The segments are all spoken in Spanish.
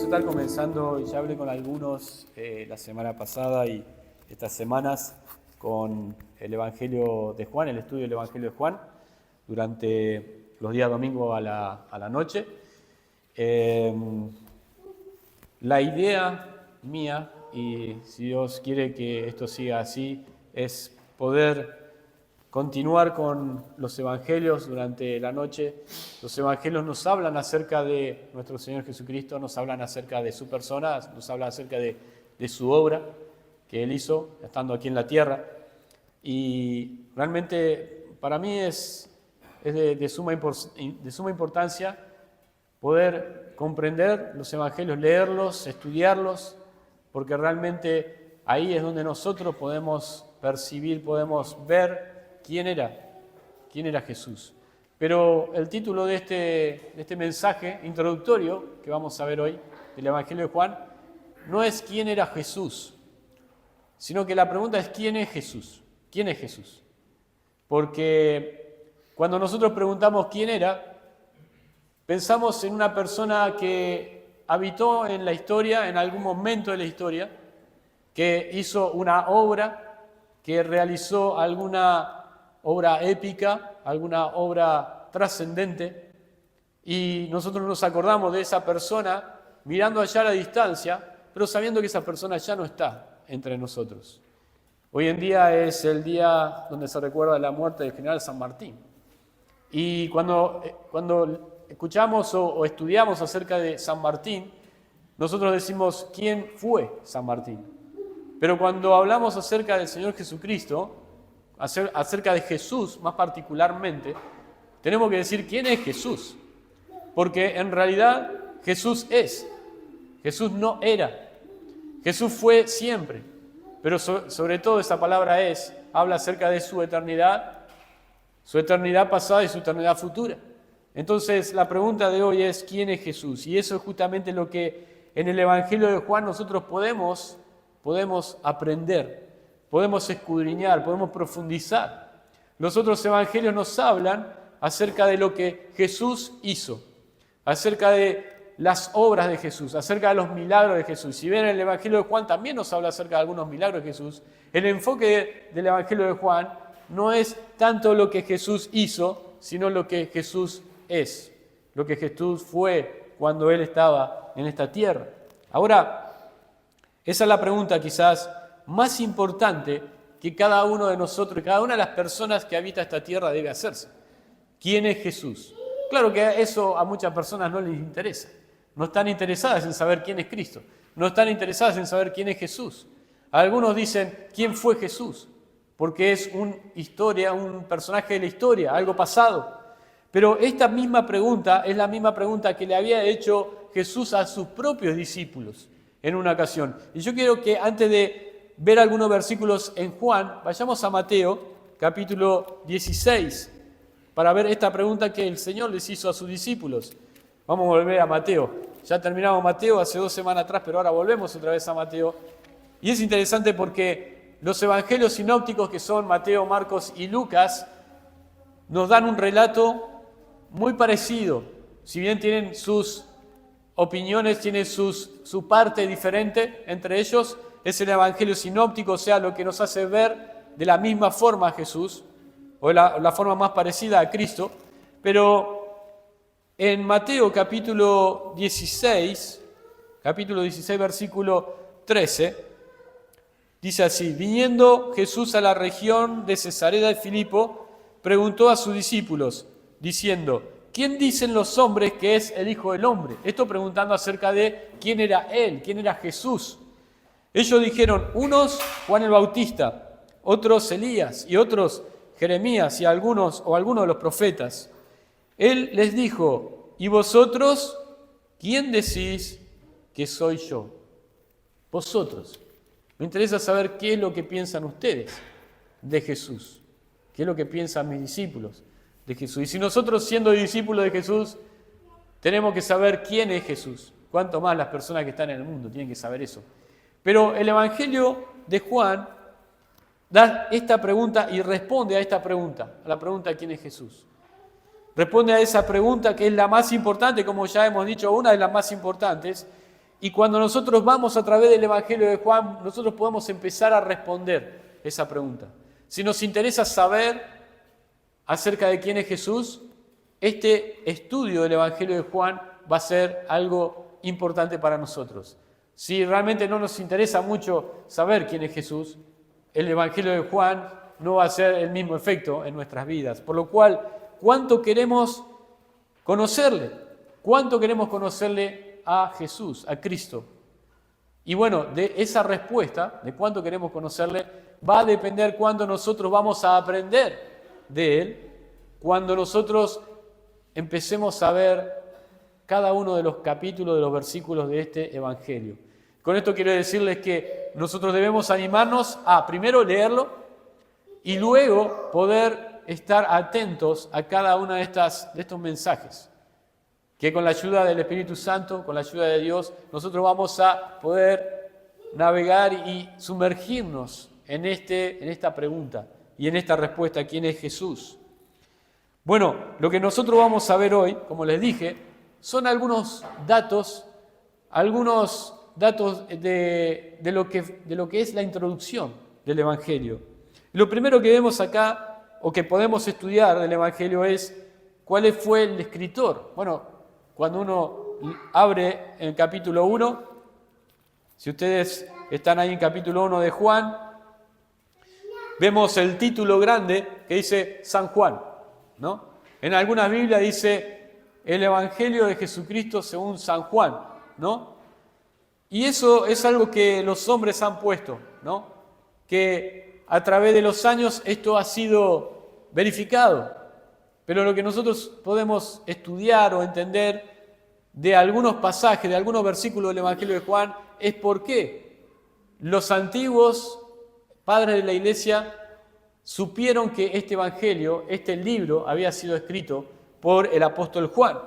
a estar comenzando, y ya hablé con algunos la semana pasada y estas semanas, con el Evangelio de Juan, el estudio del Evangelio de Juan, durante los días domingos a la noche. La idea mía, y si Dios quiere que esto siga así, es poder continuar con los evangelios durante la noche. Los evangelios nos hablan acerca de nuestro Señor Jesucristo, nos hablan acerca de su persona, nos hablan acerca de su obra que Él hizo estando aquí en la tierra. Y realmente para mí es de suma importancia poder comprender los evangelios, leerlos, estudiarlos, porque realmente ahí es donde nosotros podemos percibir, podemos ver quién era Jesús. Pero el título de este mensaje introductorio que vamos a ver hoy del Evangelio de Juan no es quién era Jesús, sino que la pregunta es quién es Jesús. ¿Quién es Jesús? Porque cuando nosotros preguntamos quién era, pensamos en una persona que habitó en la historia, en algún momento de la historia, que hizo una obra, que realizó alguna obra épica, alguna obra trascendente, y nosotros nos acordamos de esa persona mirando allá a la distancia, pero sabiendo que esa persona ya no está entre nosotros. Hoy en día es el día donde se recuerda la muerte del general San Martín. Y cuando escuchamos o estudiamos acerca de San Martín, nosotros decimos quién fue San Martín. Pero cuando hablamos acerca del Señor Jesucristo, acerca de Jesús más particularmente, tenemos que decir quién es Jesús. Porque en realidad Jesús es. Jesús no era. Jesús fue siempre. Pero sobre todo esa palabra habla acerca de su eternidad pasada y su eternidad futura. Entonces la pregunta de hoy es ¿quién es Jesús? Y eso es justamente lo que en el Evangelio de Juan nosotros podemos aprender, podemos escudriñar, podemos profundizar. Los otros evangelios nos hablan acerca de lo que Jesús hizo, acerca de las obras de Jesús, acerca de los milagros de Jesús. Si bien el Evangelio de Juan también nos habla acerca de algunos milagros de Jesús, el enfoque del Evangelio de Juan no es tanto lo que Jesús hizo, sino lo que Jesús es, lo que Jesús fue cuando Él estaba en esta tierra. Ahora, esa es la pregunta quizás más importante que cada uno de nosotros, cada una de las personas que habita esta tierra debe hacerse. ¿Quién es Jesús? Claro que eso a muchas personas no les interesa. No están interesadas en saber quién es Cristo. No están interesadas en saber quién es Jesús. Algunos dicen, ¿quién fue Jesús? Porque es un personaje de la historia, algo pasado. Pero esta misma pregunta es la misma pregunta que le había hecho Jesús a sus propios discípulos en una ocasión. Y yo quiero que antes de ver algunos versículos en Juan, vayamos a Mateo, capítulo 16, para ver esta pregunta que el Señor les hizo a sus discípulos. Vamos a volver a Mateo. Ya terminamos Mateo hace 2 semanas atrás, pero ahora volvemos otra vez a Mateo. Y es interesante porque los evangelios sinópticos, que son Mateo, Marcos y Lucas, nos dan un relato muy parecido. Si bien tienen sus opiniones, tienen su parte diferente entre ellos, es el evangelio sinóptico, o sea, lo que nos hace ver de la misma forma a Jesús, o la forma más parecida a Cristo. Pero en Mateo capítulo 16, versículo 13, dice así: viniendo Jesús a la región de Cesarea de Filipo, preguntó a sus discípulos, diciendo, ¿quién dicen los hombres que es el Hijo del Hombre? Esto preguntando acerca de quién era Él, quién era Jesús. Ellos dijeron, unos Juan el Bautista, otros Elías y otros Jeremías y algunos de los profetas. Él les dijo, ¿y vosotros quién decís que soy yo? Vosotros. Me interesa saber qué es lo que piensan ustedes de Jesús, qué es lo que piensan mis discípulos de Jesús. Y si nosotros, siendo discípulos de Jesús, tenemos que saber quién es Jesús, cuánto más las personas que están en el mundo tienen que saber eso. Pero el Evangelio de Juan da esta pregunta y responde a esta pregunta, a la pregunta de quién es Jesús. Responde a esa pregunta que es la más importante, como ya hemos dicho, una de las más importantes, Y cuando nosotros vamos a través del Evangelio de Juan, nosotros podemos empezar a responder esa pregunta. Si nos interesa saber acerca de quién es Jesús, este estudio del Evangelio de Juan va a ser algo importante para nosotros. Si realmente no nos interesa mucho saber quién es Jesús, el Evangelio de Juan no va a hacer el mismo efecto en nuestras vidas. Por lo cual, ¿cuánto queremos conocerle? ¿Cuánto queremos conocerle a Jesús, a Cristo? Y bueno, de esa respuesta, de cuánto queremos conocerle, va a depender cuándo nosotros vamos a aprender de Él, cuando nosotros empecemos a ver cada uno de los capítulos, de los versículos de este Evangelio. Con esto quiero decirles que nosotros debemos animarnos a primero leerlo y luego poder estar atentos a cada uno de estos mensajes. Que con la ayuda del Espíritu Santo, con la ayuda de Dios, nosotros vamos a poder navegar y sumergirnos en esta pregunta y en esta respuesta: ¿quién es Jesús? Bueno, lo que nosotros vamos a ver hoy, como les dije, son algunos datos de lo que es la introducción del Evangelio. Lo primero que vemos acá, o que podemos estudiar del Evangelio, es cuál fue el escritor. Bueno, cuando uno abre el capítulo 1, si ustedes están ahí en capítulo 1 de Juan, vemos el título grande que dice San Juan, ¿no? En algunas Biblias dice el Evangelio de Jesucristo según San Juan, ¿no? Y eso es algo que los hombres han puesto, ¿no? Que a través de los años esto ha sido verificado. Pero lo que nosotros podemos estudiar o entender de algunos pasajes, de algunos versículos del Evangelio de Juan, es por qué los antiguos padres de la Iglesia supieron que este Evangelio, este libro, había sido escrito por el apóstol Juan.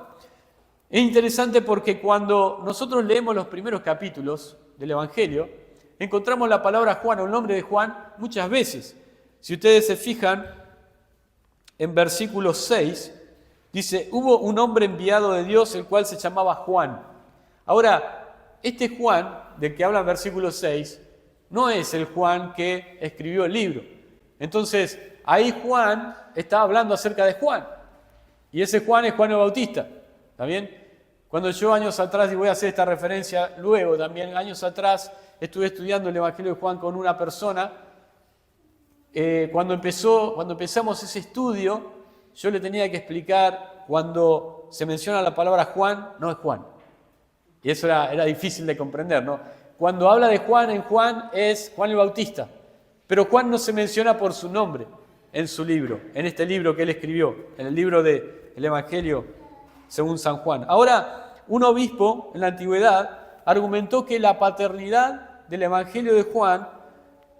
Es interesante porque cuando nosotros leemos los primeros capítulos del Evangelio, encontramos la palabra Juan o el nombre de Juan muchas veces. Si ustedes se fijan, en versículo 6, dice: hubo un hombre enviado de Dios, el cual se llamaba Juan. Ahora, este Juan, del que habla en versículo 6, no es el Juan que escribió el libro. Entonces, ahí Juan está hablando acerca de Juan. Y ese Juan es Juan el Bautista. ¿Está bien? Cuando yo años atrás, y voy a hacer esta referencia luego también, años atrás estuve estudiando el Evangelio de Juan con una persona. Cuando empezamos ese estudio, yo le tenía que explicar, cuando se menciona la palabra Juan, no es Juan. Y eso era difícil de comprender, ¿no? Cuando habla de Juan, en Juan es Juan el Bautista. Pero Juan no se menciona por su nombre en su libro, en este libro que él escribió, en el libro del Evangelio según San Juan. Ahora, un obispo en la antigüedad argumentó que la paternidad del Evangelio de Juan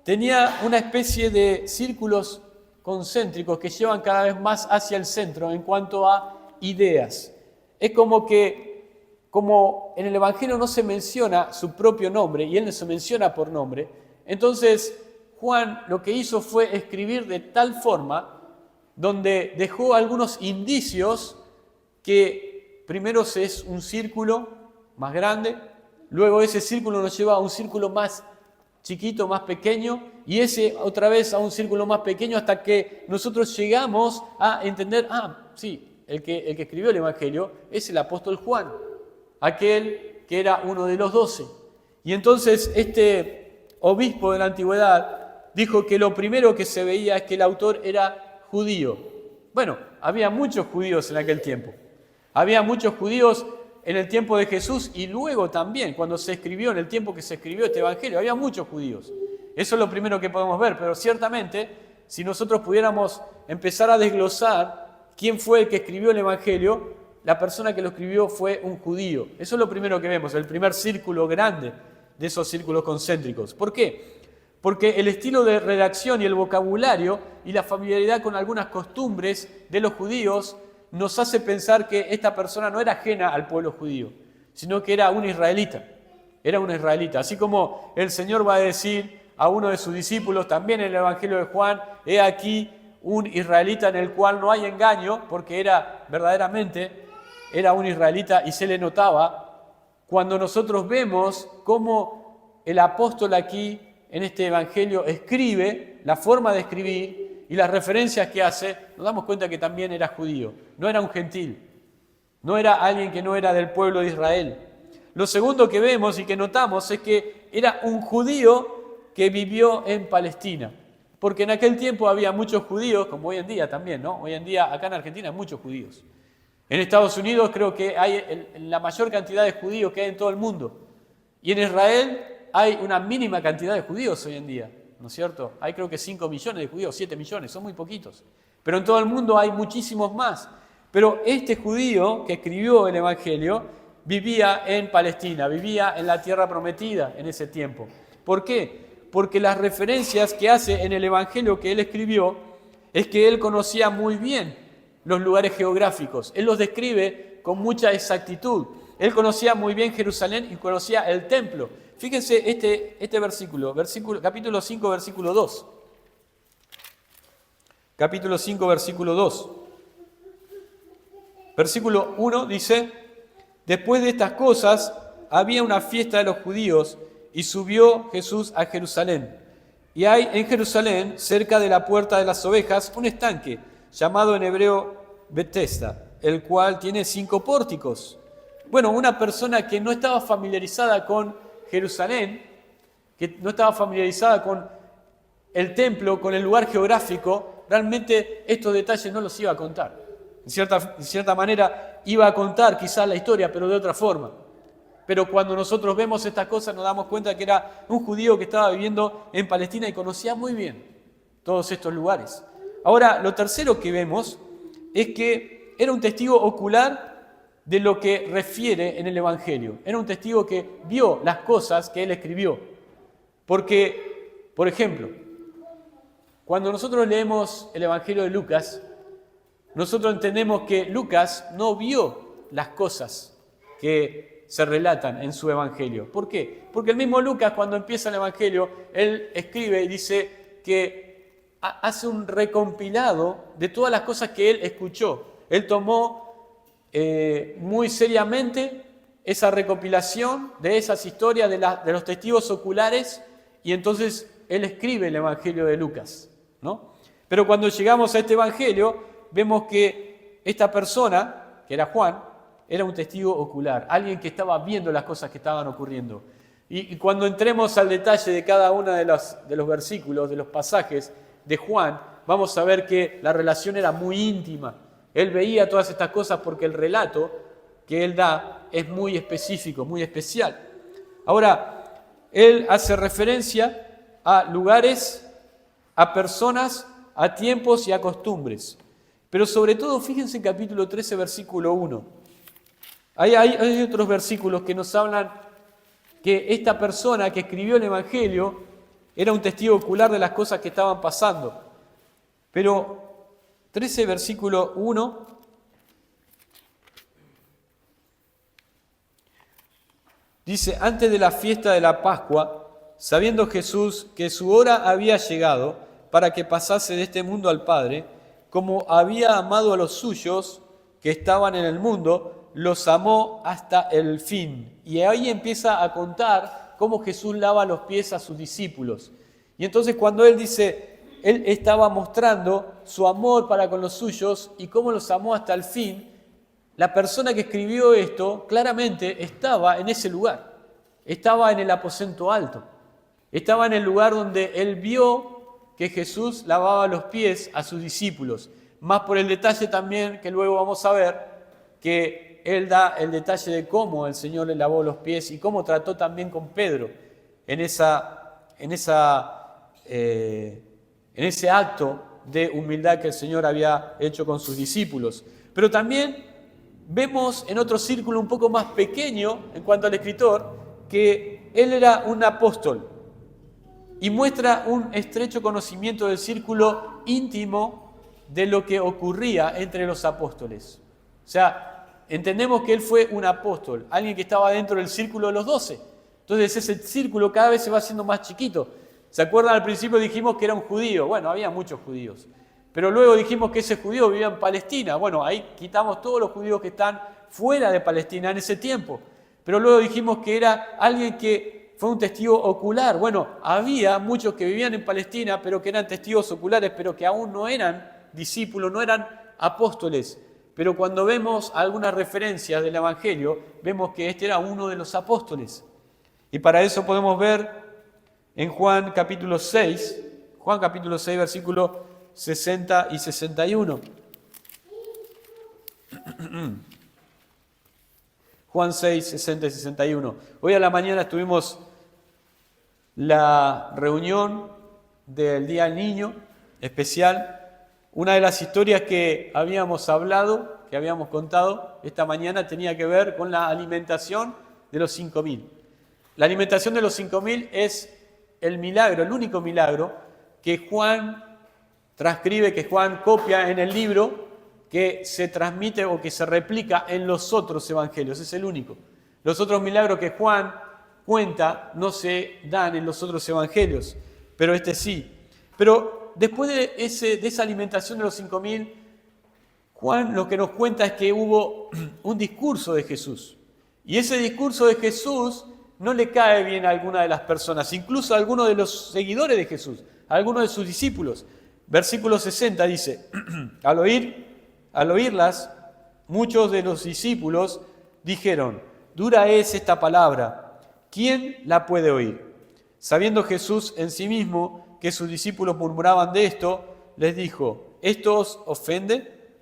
tenía una especie de círculos concéntricos que llevan cada vez más hacia el centro en cuanto a ideas. Es como en el Evangelio no se menciona su propio nombre y él no se menciona por nombre, entonces Juan lo que hizo fue escribir de tal forma donde dejó algunos indicios que primero es un círculo más grande, luego ese círculo nos lleva a un círculo más chiquito, más pequeño, y ese otra vez a un círculo más pequeño, hasta que nosotros llegamos a entender, sí, el que escribió el Evangelio es el apóstol Juan, aquel que era uno de los 12. Y entonces este obispo de la antigüedad dijo que lo primero que se veía es que el autor era judío. Bueno, había muchos judíos en aquel tiempo. Había muchos judíos en el tiempo de Jesús y luego también, cuando se escribió, en el tiempo que se escribió este Evangelio, había muchos judíos. Eso es lo primero que podemos ver, pero ciertamente, si nosotros pudiéramos empezar a desglosar quién fue el que escribió el Evangelio, la persona que lo escribió fue un judío. Eso es lo primero que vemos, el primer círculo grande de esos círculos concéntricos. ¿Por qué? Porque el estilo de redacción y el vocabulario y la familiaridad con algunas costumbres de los judíos nos hace pensar que esta persona no era ajena al pueblo judío, sino que era un israelita. Era un israelita. Así como el Señor va a decir a uno de sus discípulos, también en el Evangelio de Juan, he aquí un israelita en el cual no hay engaño, porque verdaderamente era un israelita y se le notaba cuando nosotros vemos cómo el apóstol aquí en este evangelio escribe, la forma de escribir y las referencias que hace, nos damos cuenta que también era judío, no era un gentil, no era alguien que no era del pueblo de Israel. Lo segundo que vemos y que notamos es que era un judío que vivió en Palestina, porque en aquel tiempo había muchos judíos, como hoy en día también, ¿no? Hoy en día acá en Argentina hay muchos judíos. En Estados Unidos creo que hay la mayor cantidad de judíos que hay en todo el mundo. Y en Israel hay una mínima cantidad de judíos hoy en día, ¿no es cierto? Hay creo que 5 millones de judíos, 7 millones, son muy poquitos. Pero en todo el mundo hay muchísimos más. Pero este judío que escribió el Evangelio vivía en Palestina, vivía en la tierra prometida en ese tiempo. ¿Por qué? Porque las referencias que hace en el Evangelio que él escribió es que él conocía muy bien los lugares geográficos. Él los describe con mucha exactitud. Él conocía muy bien Jerusalén y conocía el templo. Fíjense este versículo, capítulo 5, versículo 2. Capítulo 5, versículo 2. Versículo 1 dice: después de estas cosas había una fiesta de los judíos y subió Jesús a Jerusalén. Y hay en Jerusalén, cerca de la puerta de las ovejas, un estanque llamado en hebreo Betesda, el cual tiene 5 pórticos. Bueno, una persona que no estaba familiarizada con Jerusalén, que no estaba familiarizada con el templo, con el lugar geográfico, realmente estos detalles no los iba a contar. En cierta manera iba a contar quizás la historia, pero de otra forma. Pero cuando nosotros vemos estas cosas nos damos cuenta que era un judío que estaba viviendo en Palestina y conocía muy bien todos estos lugares. Ahora, lo tercero que vemos es que era un testigo ocular de lo que refiere en el Evangelio. Era un testigo que vio las cosas que él escribió. Porque, por ejemplo, cuando nosotros leemos el Evangelio de Lucas, nosotros entendemos que Lucas no vio las cosas que se relatan en su Evangelio. ¿Por qué? Porque el mismo Lucas, cuando empieza el Evangelio, él escribe y dice que hace un recompilado de todas las cosas que él escuchó. Él tomó muy seriamente esa recopilación de esas historias de los testigos oculares y entonces él escribe el Evangelio de Lucas, ¿no? Pero cuando llegamos a este Evangelio, vemos que esta persona, que era Juan, era un testigo ocular, alguien que estaba viendo las cosas que estaban ocurriendo. Y cuando entremos al detalle de cada uno de los versículos, de los pasajes de Juan, vamos a ver que la relación era muy íntima. Él veía todas estas cosas porque el relato que él da es muy específico, muy especial. Ahora, él hace referencia a lugares, a personas, a tiempos y a costumbres. Pero sobre todo, fíjense en capítulo 13, versículo 1. Hay otros versículos que nos hablan que esta persona que escribió el Evangelio era un testigo ocular de las cosas que estaban pasando. Pero 13, versículo 1, dice: antes de la fiesta de la Pascua, sabiendo Jesús que su hora había llegado para que pasase de este mundo al Padre, como había amado a los suyos que estaban en el mundo, los amó hasta el fin. Y ahí empieza a contar cómo Jesús lava los pies a sus discípulos. Y entonces cuando él dice, él estaba mostrando su amor para con los suyos y cómo los amó hasta el fin, la persona que escribió esto claramente estaba en ese lugar, estaba en el aposento alto, estaba en el lugar donde él vio que Jesús lavaba los pies a sus discípulos, más por el detalle también que luego vamos a ver, que él da el detalle de cómo el Señor le lavó los pies y cómo trató también con Pedro en ese acto de humildad que el Señor había hecho con sus discípulos. Pero también vemos en otro círculo un poco más pequeño en cuanto al escritor que él era un apóstol y muestra un estrecho conocimiento del círculo íntimo de lo que ocurría entre los apóstoles. O sea, entendemos que él fue un apóstol, alguien que estaba dentro del círculo de los 12. Entonces ese círculo cada vez se va haciendo más chiquito. ¿Se acuerdan? Al principio dijimos que era un judío. Bueno, había muchos judíos. Pero luego dijimos que ese judío vivía en Palestina. Bueno, ahí quitamos todos los judíos que están fuera de Palestina en ese tiempo. pero luego dijimos que era alguien que fue un testigo ocular. Bueno, había muchos que vivían en Palestina, pero que eran testigos oculares, pero que aún no eran discípulos, no eran apóstoles. Pero cuando vemos algunas referencias del Evangelio, vemos que este era uno de los apóstoles. Y para eso podemos ver en Juan capítulo 6, versículos 60 y 61. Juan 6, 60 y 61. Hoy a la mañana tuvimos la reunión del Día del Niño especial. Una de las historias que habíamos hablado, que habíamos contado esta mañana, tenía que ver con la alimentación de los 5.000. La alimentación de los 5.000 es el milagro, el único milagro que Juan transcribe, que Juan copia en el libro, que se transmite o que se replica en los otros evangelios. Es el único. Los otros milagros que Juan cuenta no se dan en los otros evangelios, pero este sí. Pero después de esa alimentación de los 5.000, Juan lo que nos cuenta es que hubo un discurso de Jesús. Y ese discurso de Jesús no le cae bien a alguna de las personas, incluso a algunos de los seguidores de Jesús, a algunos de sus discípulos. Versículo 60 dice, al oírlas, muchos de los discípulos dijeron, dura es esta palabra, ¿quién la puede oír? Sabiendo Jesús en sí mismo que sus discípulos murmuraban de esto, les dijo, ¿esto os ofende?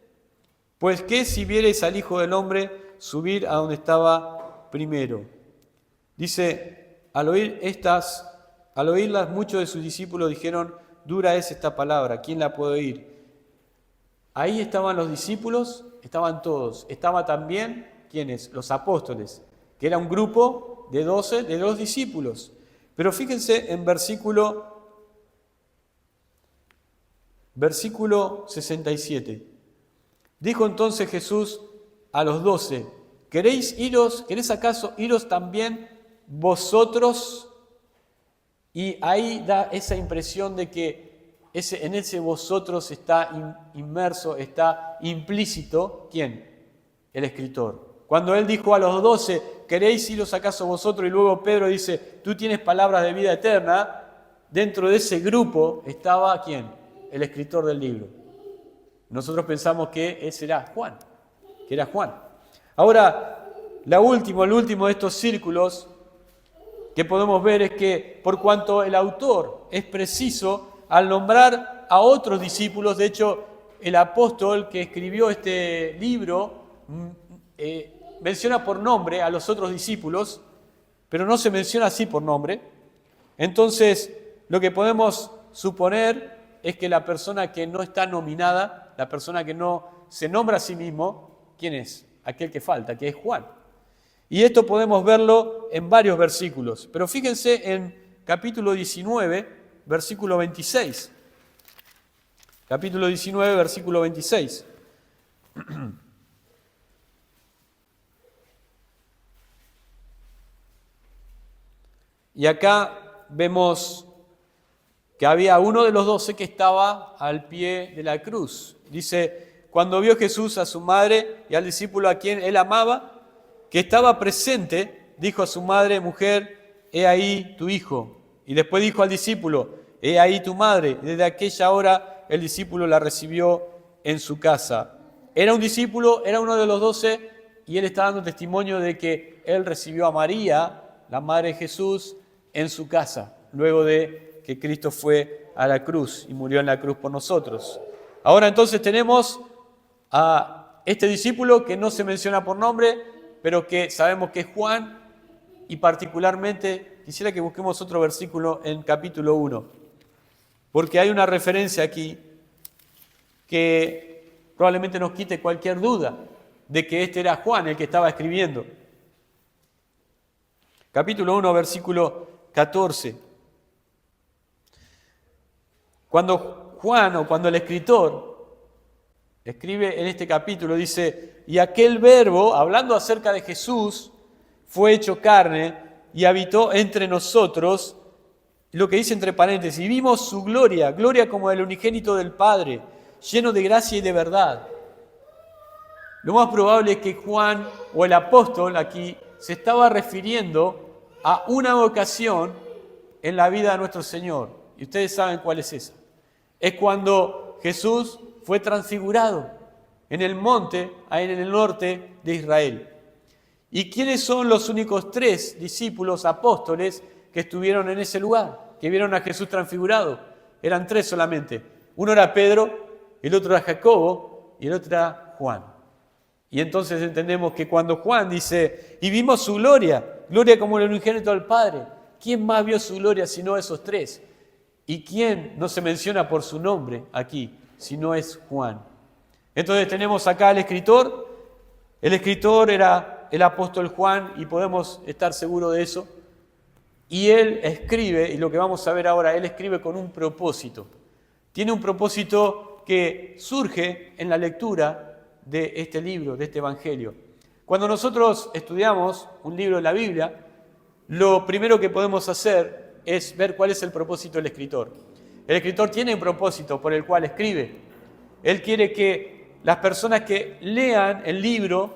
Pues qué si viereis al Hijo del Hombre subir a donde estaba primero. Dice, al oírlas muchos de sus discípulos dijeron, dura es esta palabra, ¿quién la puede oír? Ahí estaban los discípulos, estaban todos. Estaba también, ¿quiénes? Los apóstoles, que era un grupo de 12 de los discípulos. Pero fíjense en versículo 67. Dijo entonces Jesús a los 12, ¿queréis acaso iros también vosotros? Y ahí da esa impresión de que en ese vosotros está inmerso, está implícito, ¿quién? El escritor. Cuando él dijo a los 12, ¿queréis iros acaso vosotros? Y luego Pedro dice, tú tienes palabras de vida eterna. Dentro de ese grupo estaba, ¿quién? El escritor del libro. Nosotros pensamos que ese era Juan, que era Juan. Ahora, el último de estos círculos que podemos ver es que por cuanto el autor es preciso al nombrar a otros discípulos, de hecho, el apóstol que escribió este libro menciona por nombre a los otros discípulos, pero no se menciona así por nombre. Entonces, lo que podemos suponer es que la persona que no está nominada, la persona que no se nombra a sí mismo, ¿quién es? Aquel que falta, que es Juan. Y esto podemos verlo en varios versículos. Pero fíjense en capítulo 19, versículo 26. Capítulo 19, versículo 26. Y acá vemos que había uno de los 12 que estaba al pie de la cruz. Dice, cuando vio Jesús a su madre y al discípulo a quien él amaba, que estaba presente, dijo a su madre, mujer, he ahí tu hijo. Y después dijo al discípulo, he ahí tu madre. Y desde aquella hora el discípulo la recibió en su casa. Era un discípulo, era uno de los 12, y él está dando testimonio de que él recibió a María, la madre de Jesús, en su casa, luego de que Cristo fue a la cruz y murió en la cruz por nosotros. Ahora entonces tenemos a este discípulo que no se menciona por nombre, pero que sabemos que es Juan, y particularmente quisiera que busquemos otro versículo en capítulo 1, porque hay una referencia aquí que probablemente nos quite cualquier duda de que este era Juan el que estaba escribiendo. Capítulo 1, versículo 14. Cuando el escritor escribe en este capítulo, dice, y aquel verbo, hablando acerca de Jesús, fue hecho carne y habitó entre nosotros, lo que dice entre paréntesis, y vimos su gloria, gloria como del unigénito del Padre, lleno de gracia y de verdad. Lo más probable es que Juan, o el apóstol aquí, se estaba refiriendo a una ocasión en la vida de nuestro Señor. Y ustedes saben cuál es esa. Es cuando Jesús fue transfigurado en el monte, en el norte de Israel. ¿Y quiénes son los únicos 3 discípulos apóstoles que estuvieron en ese lugar, que vieron a Jesús transfigurado? Eran 3 solamente. Uno era Pedro, el otro era Jacobo y el otro era Juan. Y entonces entendemos que cuando Juan dice, y vimos su gloria, gloria como el unigénito del Padre, ¿quién más vio su gloria sino esos 3? ¿Y quién no se menciona por su nombre aquí, si no es Juan? Entonces tenemos acá al escritor. El escritor era el apóstol Juan y podemos estar seguros de eso. Y él escribe, y lo que vamos a ver ahora, él escribe con un propósito. Tiene un propósito que surge en la lectura de este libro, de este evangelio. Cuando nosotros estudiamos un libro de la Biblia, lo primero que podemos hacer es ver cuál es el propósito del escritor. El escritor tiene un propósito por el cual escribe. Él quiere que las personas que lean el libro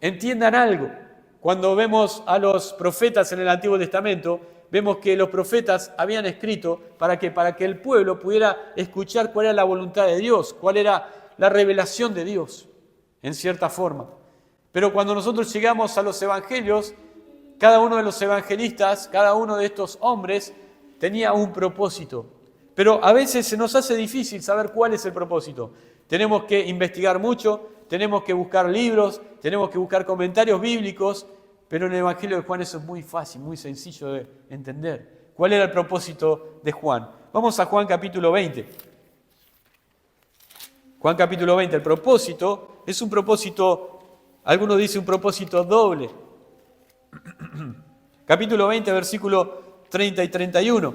entiendan algo. Cuando vemos a los profetas en el Antiguo Testamento, vemos que los profetas habían escrito para que el pueblo pudiera escuchar cuál era la voluntad de Dios, cuál era la revelación de Dios, en cierta forma. Pero cuando nosotros llegamos a los evangelios, cada uno de los evangelistas, cada uno de estos hombres tenía un propósito. Pero a veces se nos hace difícil saber cuál es el propósito. Tenemos que investigar mucho, tenemos que buscar libros, tenemos que buscar comentarios bíblicos, pero en el Evangelio de Juan eso es muy fácil, muy sencillo de entender. ¿Cuál era el propósito de Juan? Vamos a Juan capítulo 20. Juan capítulo 20, el propósito es un propósito, algunos dicen un propósito doble. Capítulo 20, versículo 30 y 31.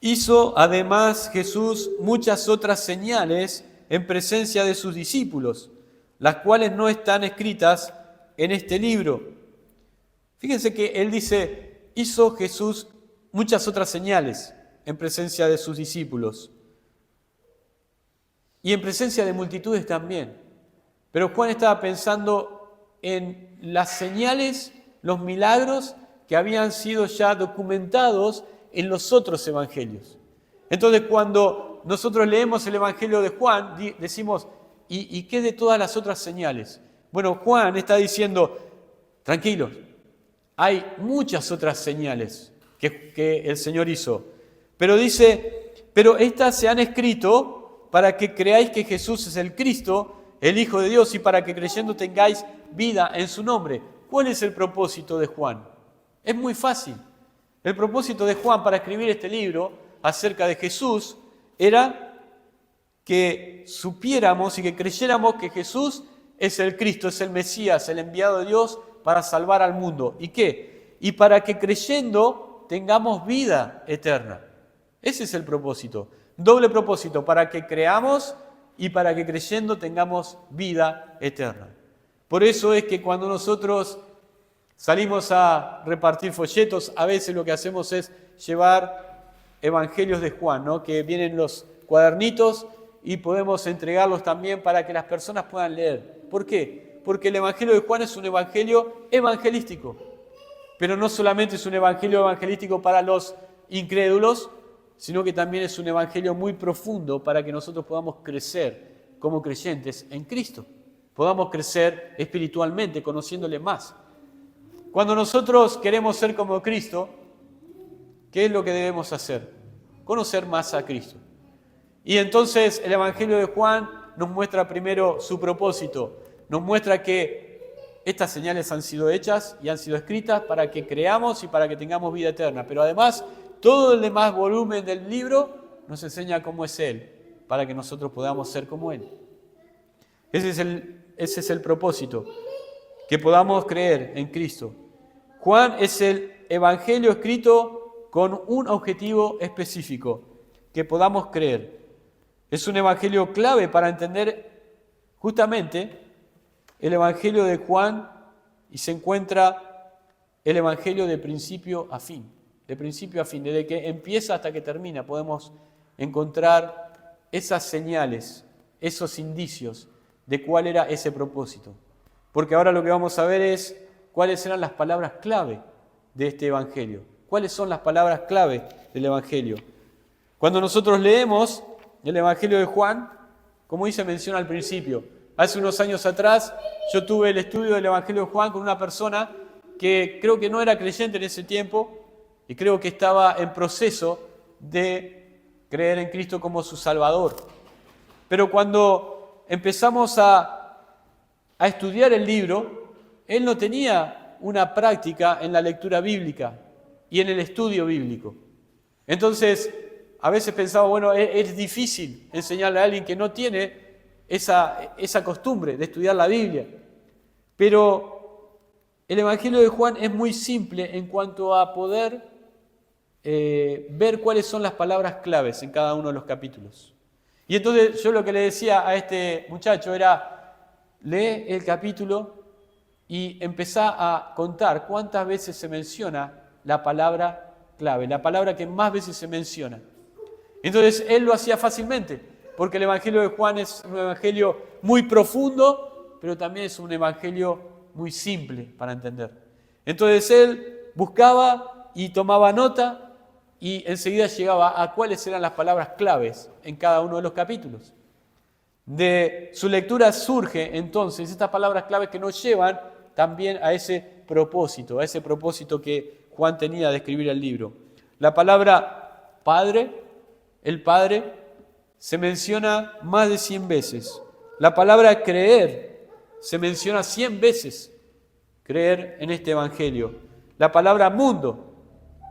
Hizo además Jesús muchas otras señales en presencia de sus discípulos, las cuales no están escritas en este libro. Fíjense que él dice, hizo Jesús muchas otras señales en presencia de sus discípulos y en presencia de multitudes también. Pero Juan estaba pensando en las señales, los milagros que habían sido ya documentados en los otros evangelios. Entonces, cuando nosotros leemos el evangelio de Juan, decimos, ¿y qué de todas las otras señales? Bueno, Juan está diciendo, tranquilos, hay muchas otras señales que el Señor hizo. Pero dice, pero estas se han escrito para que creáis que Jesús es el Cristo, el Hijo de Dios, y para que creyendo tengáis vida en su nombre. ¿Cuál es el propósito de Juan? Es muy fácil. El propósito de Juan para escribir este libro acerca de Jesús era que supiéramos y que creyéramos que Jesús es el Cristo, es el Mesías, el enviado de Dios para salvar al mundo. ¿Y qué? Y para que creyendo tengamos vida eterna. Ese es el propósito. Doble propósito, para que creamos y para que creyendo tengamos vida eterna. Por eso es que cuando nosotros salimos a repartir folletos, a veces lo que hacemos es llevar evangelios de Juan, ¿no? Que vienen los cuadernitos y podemos entregarlos también para que las personas puedan leer. ¿Por qué? Porque el evangelio de Juan es un evangelio evangelístico, pero no solamente es un evangelio evangelístico para los incrédulos, sino que también es un evangelio muy profundo para que nosotros podamos crecer como creyentes en Cristo, podamos crecer espiritualmente, conociéndole más. Cuando nosotros queremos ser como Cristo, ¿qué es lo que debemos hacer? Conocer más a Cristo. Y entonces el Evangelio de Juan nos muestra primero su propósito, nos muestra que estas señales han sido hechas y han sido escritas para que creamos y para que tengamos vida eterna. Pero además, todo el demás volumen del libro nos enseña cómo es Él, para que nosotros podamos ser como Él. Ese es el propósito, que podamos creer en Cristo. Juan es el evangelio escrito con un objetivo específico, que podamos creer. Es un evangelio clave para entender justamente el evangelio de Juan y se encuentra el evangelio de principio a fin. De principio a fin, desde que empieza hasta que termina, podemos encontrar esas señales esos indicios de cuál era ese propósito. Porque ahora lo que vamos a ver es cuáles eran las palabras clave de este Evangelio. ¿Cuáles son las palabras clave del Evangelio? Cuando nosotros leemos el Evangelio de Juan, como hice mención al principio, hace unos años atrás yo tuve el estudio del Evangelio de Juan con una persona que creo que no era creyente en ese tiempo y creo que estaba en proceso de creer en Cristo como su Salvador. Pero cuando empezamos a estudiar el libro, él no tenía una práctica en la lectura bíblica y en el estudio bíblico. Entonces, a veces pensaba, bueno, es difícil enseñarle a alguien que no tiene esa costumbre de estudiar la Biblia. Pero el Evangelio de Juan es muy simple en cuanto a poder ver cuáles son las palabras claves en cada uno de los capítulos. Y entonces yo lo que le decía a este muchacho era, lee el capítulo y empezá a contar cuántas veces se menciona la palabra clave, la palabra que más veces se menciona. Entonces él lo hacía fácilmente, porque el Evangelio de Juan es un evangelio muy profundo, pero también es un evangelio muy simple para entender. Entonces él buscaba y tomaba nota y enseguida llegaba a cuáles eran las palabras claves en cada uno de los capítulos. De su lectura surge entonces estas palabras claves que nos llevan también a ese propósito que Juan tenía de escribir el libro. La palabra Padre, el Padre, se menciona más de 100 veces. La palabra creer se menciona 100 veces, creer en este Evangelio. La palabra mundo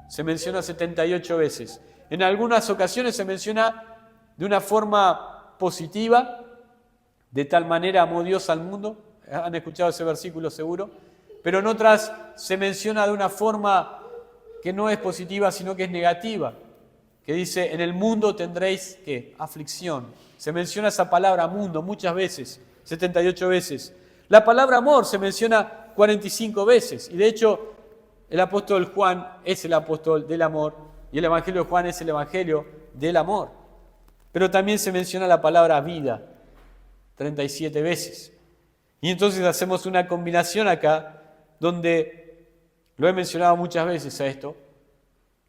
se menciona 78 veces. En algunas ocasiones se menciona de una forma positiva, de tal manera amó Dios al mundo. Han escuchado ese versículo seguro. Pero en otras se menciona de una forma que no es positiva, sino que es negativa. Que dice, en el mundo tendréis, ¿qué? Aflicción. Se menciona esa palabra mundo muchas veces, 78 veces. La palabra amor se menciona 45 veces. Y de hecho, el apóstol Juan es el apóstol del amor y el Evangelio de Juan es el Evangelio del amor. Pero también se menciona la palabra vida 37 veces. Y entonces hacemos una combinación acá donde, lo he mencionado muchas veces a esto,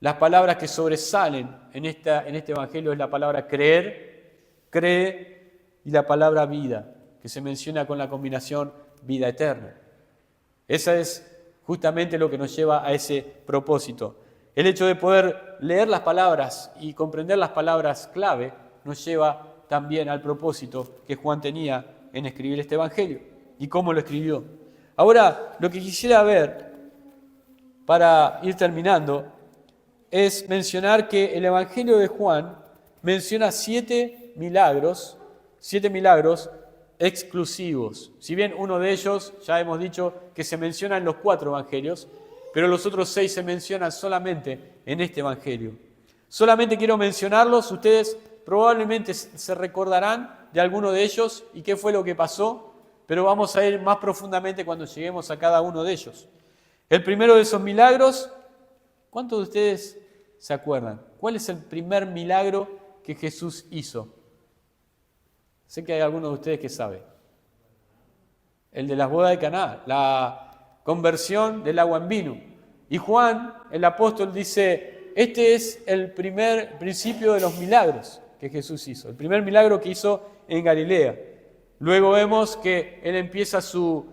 las palabras que sobresalen en este Evangelio es la palabra creer, cree y la palabra vida, que se menciona con la combinación vida eterna. Esa es justamente lo que nos lleva a ese propósito. El hecho de poder leer las palabras y comprender las palabras clave nos lleva también al propósito que Juan tenía en escribir este Evangelio y cómo lo escribió. Ahora, lo que quisiera ver para ir terminando es mencionar que el Evangelio de Juan menciona 7 milagros exclusivos. Si bien uno de ellos, ya hemos dicho que se menciona en los 4 evangelios, pero los otros 6 se mencionan solamente en este evangelio. Solamente quiero mencionarlos, ustedes probablemente se recordarán de alguno de ellos y qué fue lo que pasó, pero vamos a ir más profundamente cuando lleguemos a cada uno de ellos. El primero de esos milagros, ¿cuántos de ustedes se acuerdan? ¿Cuál es el primer milagro que Jesús hizo? Sé que hay algunos de ustedes que saben. El de las bodas de Caná, la conversión del agua en vino. Y Juan, el apóstol, dice, este es el primer principio de los milagros que Jesús hizo. El primer milagro que hizo en Galilea. Luego vemos que él empieza su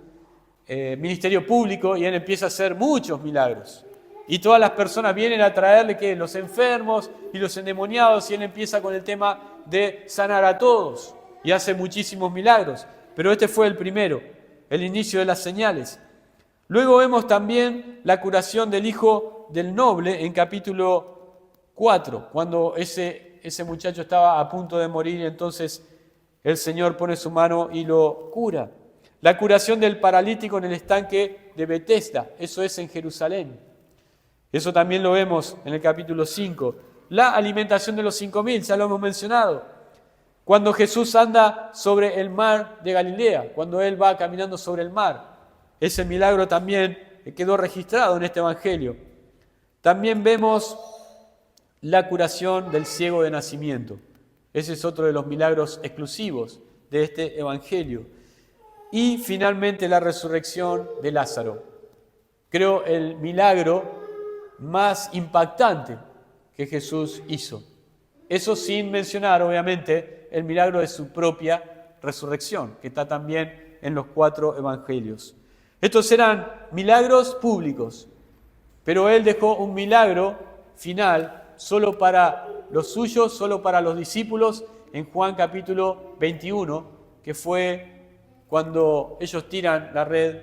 ministerio público y él empieza a hacer muchos milagros. Y todas las personas vienen a traerle que los enfermos y los endemoniados y él empieza con el tema de sanar a todos. Y hace muchísimos milagros, pero este fue el primero, el inicio de las señales. Luego vemos también la curación del hijo del noble en capítulo 4, cuando ese muchacho estaba a punto de morir y entonces el Señor pone su mano y lo cura. La curación del paralítico en el estanque de Betesda, eso es en Jerusalén. Eso también lo vemos en el capítulo 5. La alimentación de los 5.000, ya lo hemos mencionado. Cuando Jesús anda sobre el mar de Galilea, cuando Él va caminando sobre el mar, ese milagro también quedó registrado en este Evangelio. También vemos la curación del ciego de nacimiento. Ese es otro de los milagros exclusivos de este evangelio. Y finalmente la resurrección de Lázaro. Creo el milagro más impactante que Jesús hizo. Eso sin mencionar, obviamente, el milagro de su propia resurrección, que está también en los 4 evangelios. Estos eran milagros públicos, pero Él dejó un milagro final solo para los suyos, solo para los discípulos, en Juan capítulo 21, que fue cuando ellos tiran la red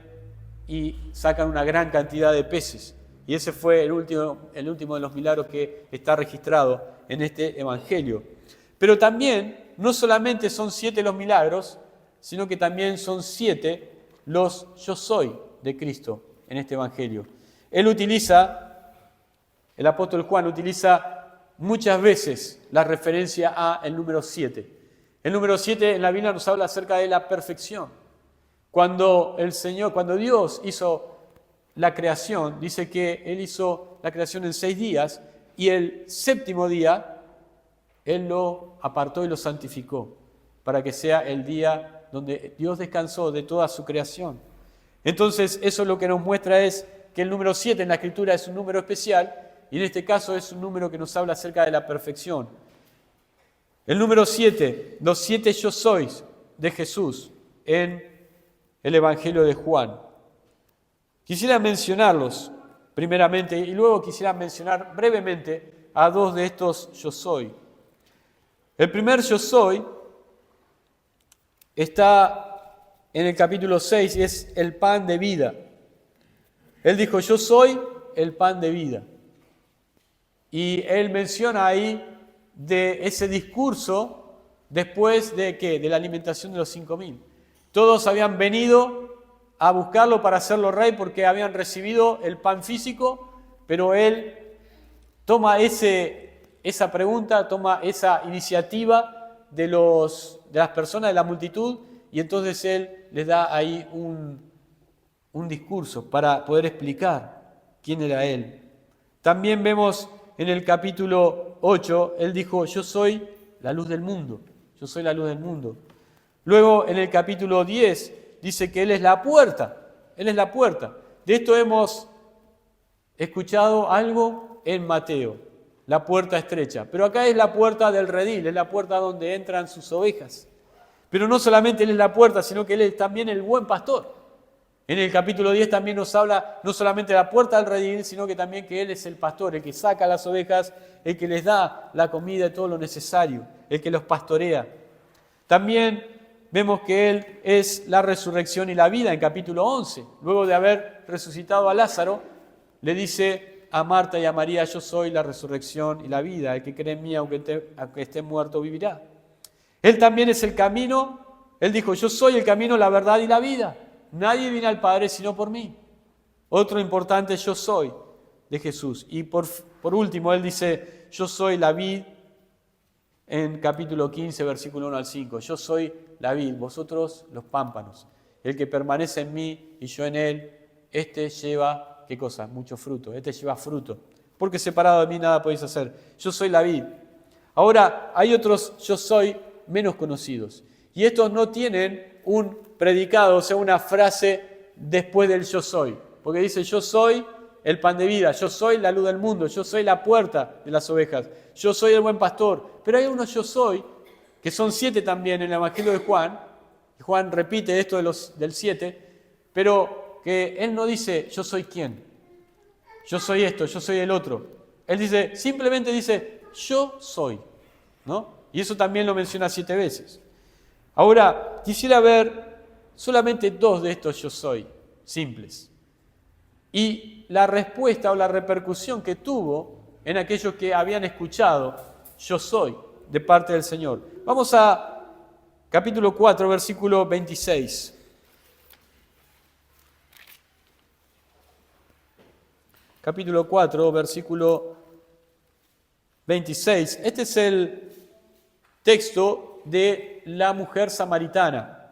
y sacan una gran cantidad de peces. Y ese fue el último de los milagros que está registrado en este evangelio. Pero también, no solamente son 7 los milagros, sino que también son 7 los yo soy de Cristo en este evangelio. El apóstol Juan utiliza muchas veces la referencia a el número 7. El número 7 en la Biblia nos habla acerca de la perfección. Cuando Dios hizo la creación, dice que Él hizo la creación en 6 días y el 7º día Él lo apartó y lo santificó para que sea el día donde Dios descansó de toda su creación. Entonces, eso lo que nos muestra es que el número 7 en la Escritura es un número especial y en este caso es un número que nos habla acerca de la perfección. El número 7, los 7 yo sois de Jesús en el Evangelio de Juan. Quisiera mencionarlos primeramente y luego quisiera mencionar brevemente a 2 de estos yo soy. El primer yo soy está en el capítulo 6 y es el pan de vida. Él dijo, yo soy el pan de vida. Y él menciona ahí de ese discurso después de ¿qué? De la alimentación de los 5.000. Todos habían venido a buscarlo para hacerlo rey porque habían recibido el pan físico, pero él toma esa pregunta, toma esa iniciativa de las personas, de la multitud, y entonces él les da ahí un discurso para poder explicar quién era él. También vemos en el capítulo 8, él dijo, yo soy la luz del mundo, yo soy la luz del mundo. Luego en el capítulo 10 dice que él es la puerta, él es la puerta. De esto hemos escuchado algo en Mateo, la puerta estrecha. Pero acá es la puerta del redil, es la puerta donde entran sus ovejas. Pero no solamente Él es la puerta, sino que Él es también el buen pastor. En el capítulo 10 también nos habla no solamente de la puerta del redil, sino que también que Él es el pastor, el que saca las ovejas, el que les da la comida y todo lo necesario, el que los pastorea. También vemos que Él es la resurrección y la vida en capítulo 11. Luego de haber resucitado a Lázaro, le dice a Marta y a María, yo soy la resurrección y la vida, el que cree en mí, aunque esté muerto, vivirá. Él también es el camino, Él dijo, yo soy el camino, la verdad y la vida. Nadie viene al Padre sino por mí. Otro importante yo soy de Jesús. Y por último, Él dice, yo soy la vid en capítulo 15, versículo 1 al 5. Yo soy la vid, vosotros los pámpanos. El que permanece en mí y yo en Él, este lleva, ¿qué cosa? Mucho fruto. Este lleva fruto. Porque separado de mí nada podéis hacer. Yo soy la vid. Ahora, hay otros yo soy menos conocidos. Y estos no tienen un predicado, o sea, una frase después del yo soy. Porque dice, yo soy el pan de vida, yo soy la luz del mundo, yo soy la puerta de las ovejas, yo soy el buen pastor. Pero hay unos yo soy, que son 7 también en el Evangelio de Juan. Y Juan repite esto del 7, pero que él no dice, yo soy quién, yo soy esto, yo soy el otro. Él dice, simplemente dice, yo soy, ¿no? Y eso también lo menciona 7 veces. Ahora, quisiera ver solamente 2 de estos yo soy, simples. Y la respuesta o la repercusión que tuvo en aquellos que habían escuchado yo soy de parte del Señor. Vamos a capítulo 4, versículo 26. Capítulo 4, versículo 26. Este es el texto de la mujer samaritana.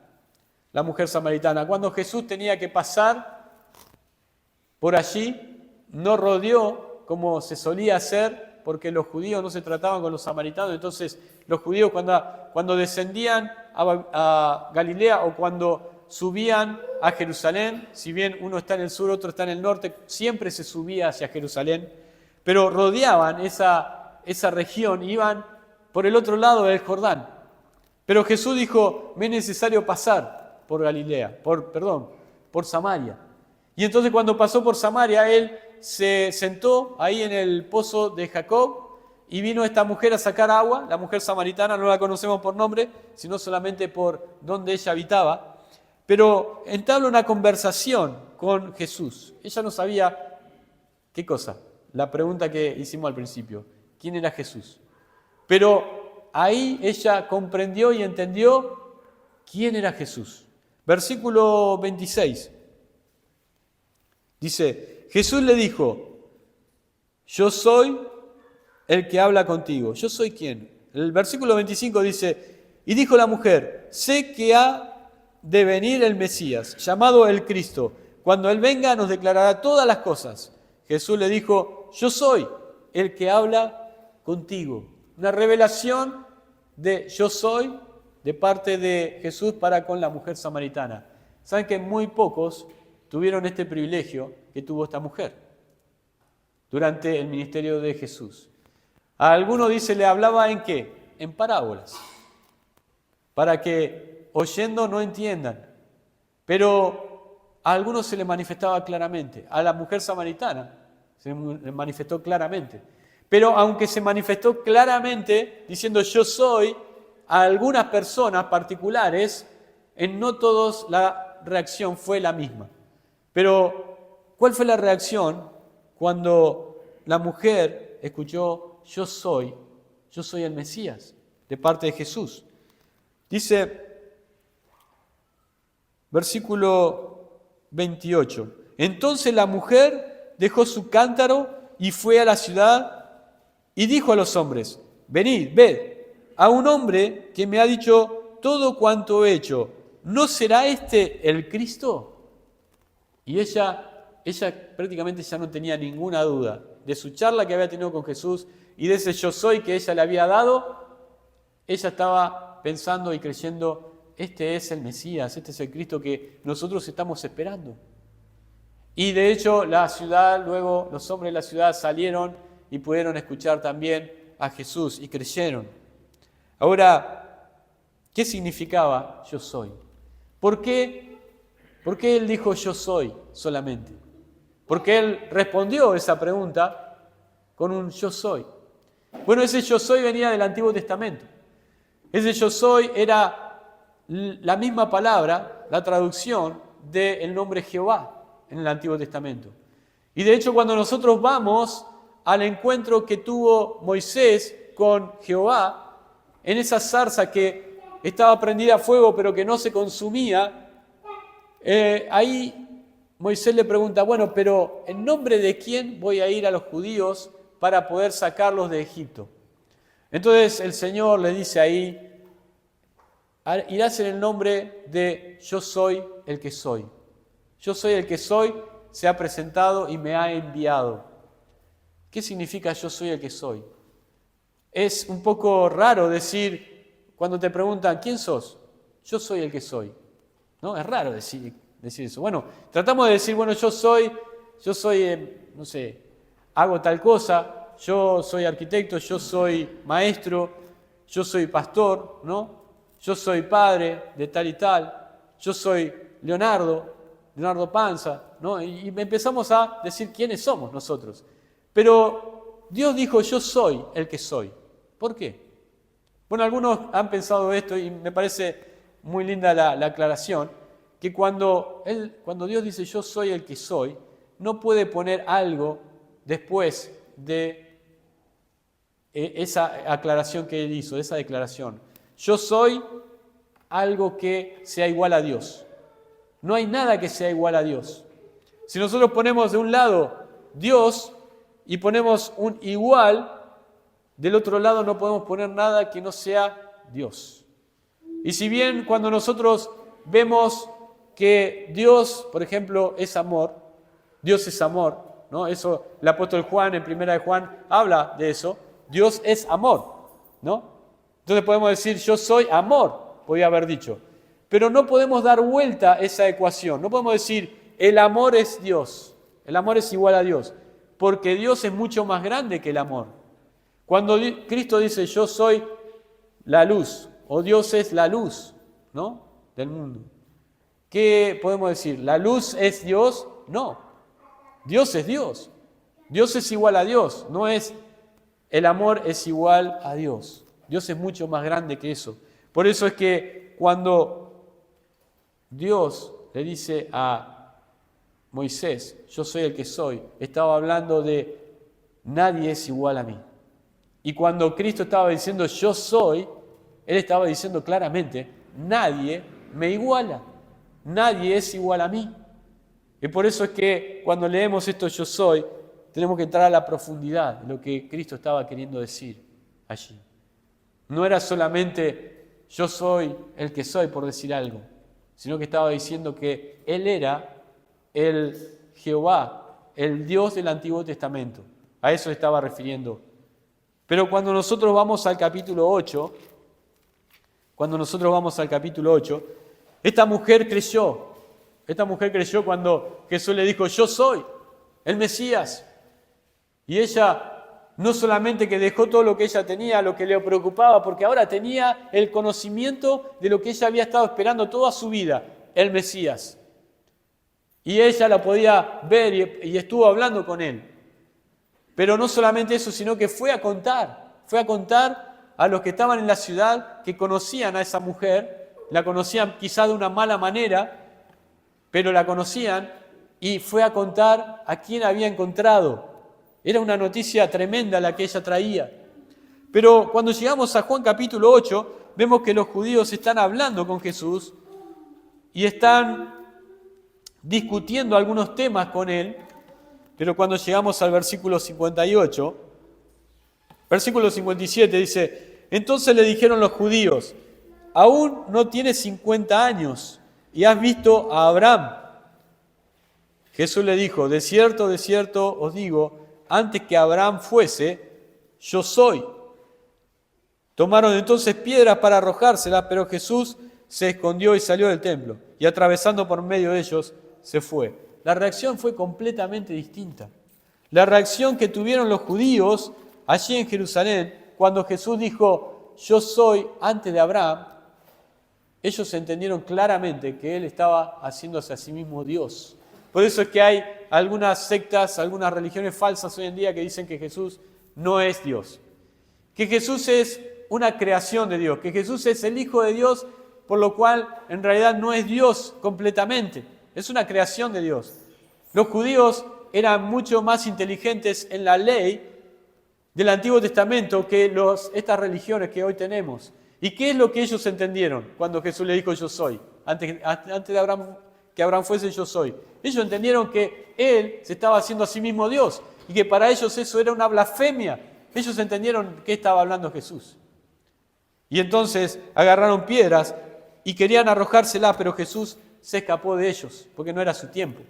La mujer samaritana. Cuando Jesús tenía que pasar por allí, no rodeó como se solía hacer, porque los judíos no se trataban con los samaritanos, entonces los judíos cuando descendían a Galilea o cuando subían a Jerusalén, si bien uno está en el sur, otro está en el norte, siempre se subía hacia Jerusalén, pero rodeaban esa región, iban por el otro lado del Jordán. Pero Jesús dijo, me es necesario pasar por Galilea, por Samaria. Y entonces cuando pasó por Samaria, él se sentó ahí en el pozo de Jacob y vino esta mujer a sacar agua. La mujer samaritana no la conocemos por nombre, sino solamente por donde ella habitaba. Pero entabla una conversación con Jesús. Ella no sabía qué cosa, la pregunta que hicimos al principio, ¿quién era Jesús? Pero ahí ella comprendió y entendió quién era Jesús. Versículo 26. Dice, Jesús le dijo, yo soy el que habla contigo. ¿Yo soy quién? El versículo 25 dice, y dijo la mujer, sé que ha de venir el Mesías, llamado el Cristo. Cuando Él venga nos declarará todas las cosas. Jesús le dijo, yo soy el que habla contigo. Una revelación de yo soy de parte de Jesús para con la mujer samaritana. Saben que muy pocos tuvieron este privilegio que tuvo esta mujer durante el ministerio de Jesús. A algunos dice, le hablaba ¿en qué? En parábolas, para que oyendo no entiendan. Pero a algunos se le manifestaba claramente. A la mujer samaritana se le manifestó claramente. Pero aunque se manifestó claramente diciendo yo soy, a algunas personas particulares, en no todos la reacción fue la misma. Pero, ¿cuál fue la reacción cuando la mujer escuchó yo soy el Mesías, de parte de Jesús? Dice, versículo 28, entonces la mujer dejó su cántaro y fue a la ciudad y dijo a los hombres, venid, ved, a un hombre que me ha dicho todo cuanto he hecho, ¿no será este el Cristo? Y ella prácticamente ya no tenía ninguna duda de su charla que había tenido con Jesús y de ese yo soy que ella le había dado. Ella estaba pensando y creyendo, este es el Mesías, este es el Cristo que nosotros estamos esperando. Y de hecho la ciudad, luego los hombres de la ciudad salieron y pudieron escuchar también a Jesús y creyeron. Ahora, ¿qué significaba yo soy? ¿Por qué él dijo yo soy solamente? Porque él respondió esa pregunta con un yo soy. Bueno, ese yo soy venía del Antiguo Testamento. Ese yo soy era la misma palabra, la traducción del nombre Jehová en el Antiguo Testamento. Y de hecho cuando nosotros vamos al encuentro que tuvo Moisés con Jehová, en esa zarza que estaba prendida a fuego pero que no se consumía, ahí Moisés le pregunta, bueno, pero ¿en nombre de quién voy a ir a los judíos para poder sacarlos de Egipto? Entonces el Señor le dice ahí, irás en el nombre de yo soy el que soy. Yo soy el que soy, se ha presentado y me ha enviado. ¿Qué significa yo soy el que soy? Es un poco raro decir, cuando te preguntan, ¿quién sos? Yo soy el que soy. ¿No? Es raro decir eso. Bueno, tratamos de decir, bueno, yo soy, no sé, hago tal cosa, yo soy arquitecto, yo soy maestro, yo soy pastor, ¿no? Yo soy padre de tal y tal, yo soy Leonardo Panza, ¿no? Y empezamos a decir quiénes somos nosotros. Pero Dios dijo, yo soy el que soy. ¿Por qué? Bueno, algunos han pensado esto y me parece muy linda la aclaración, que cuando Dios dice yo soy el que soy, no puede poner algo después de esa aclaración que Él hizo, esa declaración. Yo soy algo que sea igual a Dios. No hay nada que sea igual a Dios. Si nosotros ponemos de un lado Dios y ponemos un igual, del otro lado no podemos poner nada que no sea Dios. Y si bien cuando nosotros vemos que Dios, por ejemplo, es amor, Dios es amor, ¿no? Eso el apóstol Juan en Primera de Juan habla de eso. Dios es amor, ¿no? Entonces podemos decir, yo soy amor, podía haber dicho. Pero no podemos dar vuelta a esa ecuación. No podemos decir, el amor es Dios, el amor es igual a Dios, porque Dios es mucho más grande que el amor. Cuando Cristo dice, yo soy la luz, o Dios es la luz, ¿no?, del mundo, ¿qué podemos decir? ¿La luz es Dios? No, Dios es Dios. Dios es igual a Dios, no es el amor es igual a Dios. Dios es mucho más grande que eso. Por eso es que cuando Dios le dice a Moisés, yo soy el que soy, estaba hablando de nadie es igual a mí. Y cuando Cristo estaba diciendo yo soy, Él estaba diciendo claramente, nadie me iguala, nadie es igual a mí. Y por eso es que cuando leemos esto yo soy, tenemos que entrar a la profundidad de lo que Cristo estaba queriendo decir allí. No era solamente yo soy el que soy por decir algo, sino que estaba diciendo que Él era el Jehová, el Dios del Antiguo Testamento. A eso se estaba refiriendo. Pero cuando nosotros vamos al capítulo 8, esta mujer creyó cuando Jesús le dijo, yo soy el Mesías. Y ella no solamente que dejó todo lo que ella tenía, lo que le preocupaba, porque ahora tenía el conocimiento de lo que ella había estado esperando toda su vida, el Mesías. Y ella la podía ver y estuvo hablando con él. Pero no solamente eso, sino que fue a contar a los que estaban en la ciudad, que conocían a esa mujer, la conocían quizá de una mala manera, pero la conocían, y fue a contar a quién había encontrado. Era una noticia tremenda la que ella traía. Pero cuando llegamos a Juan capítulo 8, vemos que los judíos están hablando con Jesús y están discutiendo algunos temas con él. Pero cuando llegamos al versículo 58, versículo 57 dice, entonces le dijeron los judíos, aún no tienes 50 años y has visto a Abraham. Jesús le dijo, de cierto os digo, antes que Abraham fuese, yo soy. Tomaron entonces piedras para arrojárselas, pero Jesús se escondió y salió del templo, y atravesando por medio de ellos, se fue. La reacción fue completamente distinta. La reacción que tuvieron los judíos allí en Jerusalén, cuando Jesús dijo, yo soy antes de Abraham, ellos entendieron claramente que Él estaba haciéndose a sí mismo Dios. Por eso es que hay algunas sectas, algunas religiones falsas hoy en día que dicen que Jesús no es Dios. Que Jesús es una creación de Dios, que Jesús es el Hijo de Dios, por lo cual en realidad no es Dios completamente. Es una creación de Dios. Los judíos eran mucho más inteligentes en la ley del Antiguo Testamento que estas religiones que hoy tenemos. ¿Y qué es lo que ellos entendieron cuando Jesús le dijo yo soy? Antes de Abraham, que Abraham fuese yo soy. Ellos entendieron que Él se estaba haciendo a sí mismo Dios y que para ellos eso era una blasfemia. Ellos entendieron qué estaba hablando Jesús. Y entonces agarraron piedras y querían arrojárselas, pero Jesús se escapó de ellos, porque no era su tiempo.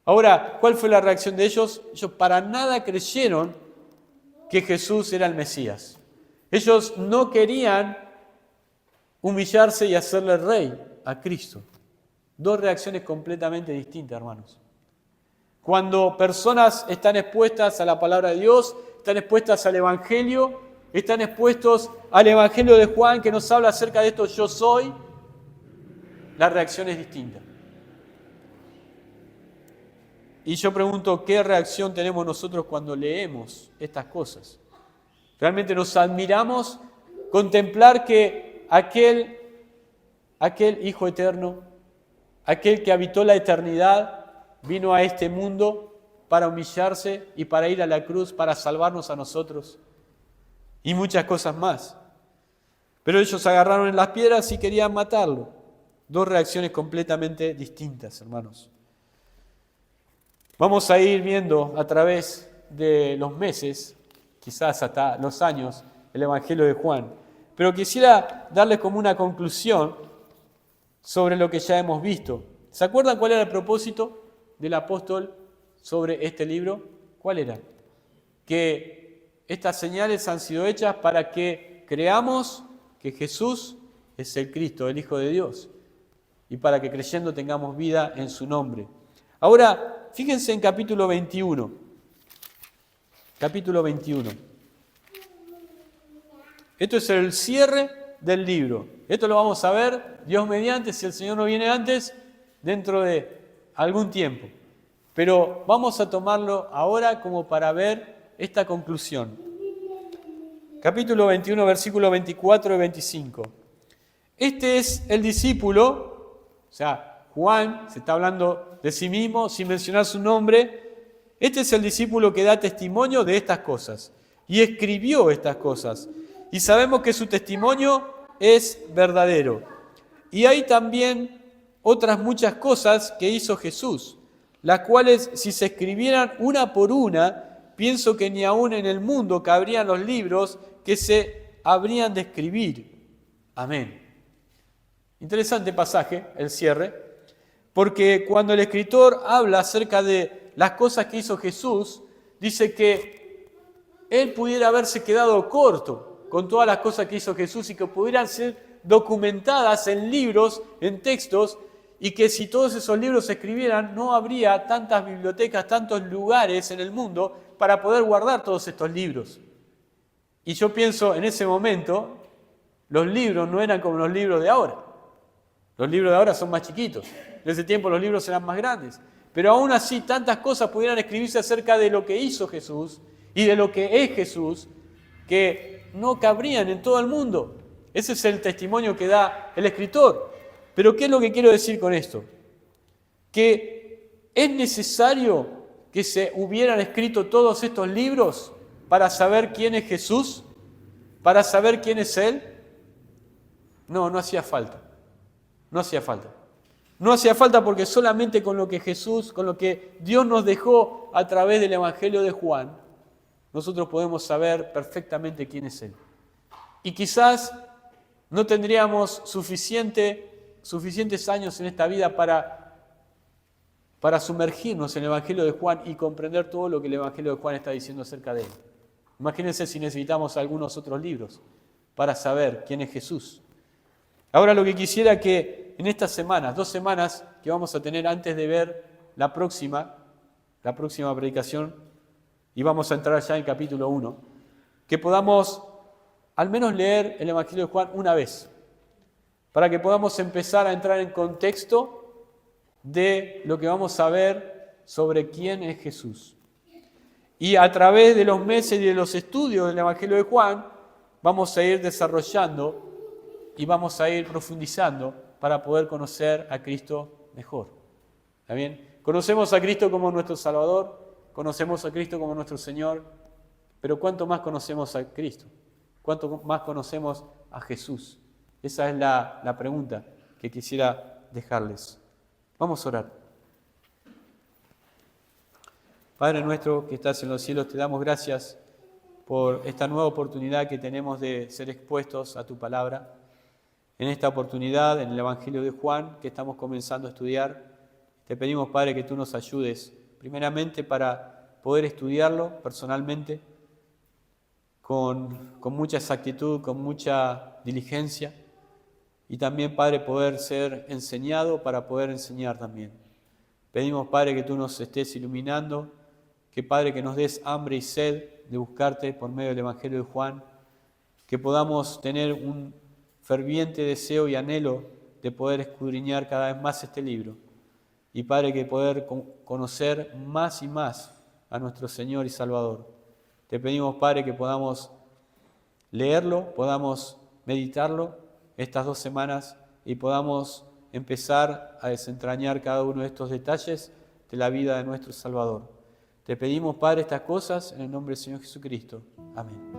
Ahora, ¿cuál fue la reacción de ellos? Ellos para nada creyeron que Jesús era el Mesías. Ellos no querían humillarse y hacerle rey a Cristo. Dos reacciones completamente distintas, hermanos. Cuando personas están expuestas a la palabra de Dios, están expuestas al Evangelio, están expuestos al Evangelio de Juan que nos habla acerca de esto yo soy, la reacción es distinta. Y yo pregunto, ¿qué reacción tenemos nosotros cuando leemos estas cosas? ¿Realmente nos admiramos contemplar que aquel Hijo eterno, aquel que habitó la eternidad, vino a este mundo para humillarse y para ir a la cruz, para salvarnos a nosotros? Y muchas cosas más. Pero ellos agarraron en las piedras y querían matarlo. Dos reacciones completamente distintas, hermanos. Vamos a ir viendo a través de los meses, quizás hasta los años, el Evangelio de Juan. Pero quisiera darles como una conclusión sobre lo que ya hemos visto. ¿Se acuerdan cuál era el propósito del apóstol sobre este libro? ¿Cuál era? Que estas señales han sido hechas para que creamos que Jesús es el Cristo, el Hijo de Dios, y para que creyendo tengamos vida en su nombre. Ahora, fíjense en capítulo 21. Capítulo 21. Esto es el cierre del libro. Esto lo vamos a ver, Dios mediante, si el Señor no viene antes, dentro de algún tiempo. Pero vamos a tomarlo ahora como para ver esta conclusión. Capítulo 21, versículos 24 y 25. Este es el discípulo, o sea, Juan, se está hablando de sí mismo, sin mencionar su nombre. Este es el discípulo que da testimonio de estas cosas y escribió estas cosas. Y sabemos que su testimonio es verdadero. Y hay también otras muchas cosas que hizo Jesús, las cuales si se escribieran una por una, pienso que ni aún en el mundo cabrían los libros que se habrían de escribir. Amén. Interesante pasaje, el cierre, porque cuando el escritor habla acerca de las cosas que hizo Jesús, dice que él pudiera haberse quedado corto con todas las cosas que hizo Jesús y que pudieran ser documentadas en libros, en textos, y que si todos esos libros se escribieran, no habría tantas bibliotecas, tantos lugares en el mundo para poder guardar todos estos libros. Y yo pienso, en ese momento, los libros no eran como los libros de ahora. Los libros de ahora son más chiquitos. En ese tiempo los libros eran más grandes. Pero aún así, tantas cosas pudieran escribirse acerca de lo que hizo Jesús y de lo que es Jesús, que no cabrían en todo el mundo. Ese es el testimonio que da el escritor. Pero ¿qué es lo que quiero decir con esto? Que es necesario que se hubieran escrito todos estos libros para saber quién es Jesús, para saber quién es Él. No hacía falta. No hacía falta. No hacía falta porque solamente con lo que Jesús, con lo que Dios nos dejó a través del Evangelio de Juan, nosotros podemos saber perfectamente quién es Él. Y quizás no tendríamos suficientes años en esta vida para sumergirnos en el Evangelio de Juan y comprender todo lo que el Evangelio de Juan está diciendo acerca de Él. Imagínense si necesitamos algunos otros libros para saber quién es Jesús. Ahora lo que quisiera que en estas semanas, 2 semanas que vamos a tener antes de ver la próxima predicación, y vamos a entrar ya en capítulo 1, que podamos al menos leer el Evangelio de Juan una vez, para que podamos empezar a entrar en contexto de lo que vamos a ver sobre quién es Jesús. Y a través de los meses y de los estudios del Evangelio de Juan, vamos a ir desarrollando y vamos a ir profundizando para poder conocer a Cristo mejor. ¿Está bien? Conocemos a Cristo como nuestro Salvador, conocemos a Cristo como nuestro Señor, pero ¿cuánto más conocemos a Cristo? ¿Cuánto más conocemos a Jesús? Esa es la pregunta que quisiera dejarles. Vamos a orar. Padre nuestro que estás en los cielos, te damos gracias por esta nueva oportunidad que tenemos de ser expuestos a tu palabra. En esta oportunidad, en el Evangelio de Juan, que estamos comenzando a estudiar, te pedimos, Padre, que tú nos ayudes, primeramente para poder estudiarlo personalmente, con mucha exactitud, con mucha diligencia, y también, Padre, poder ser enseñado para poder enseñar también. Pedimos, Padre, que tú nos estés iluminando, que, Padre, que nos des hambre y sed de buscarte por medio del Evangelio de Juan, que podamos tener un ferviente deseo y anhelo de poder escudriñar cada vez más este libro. Y, Padre, que poder conocer más y más a nuestro Señor y Salvador. Te pedimos, Padre, que podamos leerlo, podamos meditarlo estas 2 semanas y podamos empezar a desentrañar cada uno de estos detalles de la vida de nuestro Salvador. Te pedimos, Padre, estas cosas en el nombre del Señor Jesucristo. Amén.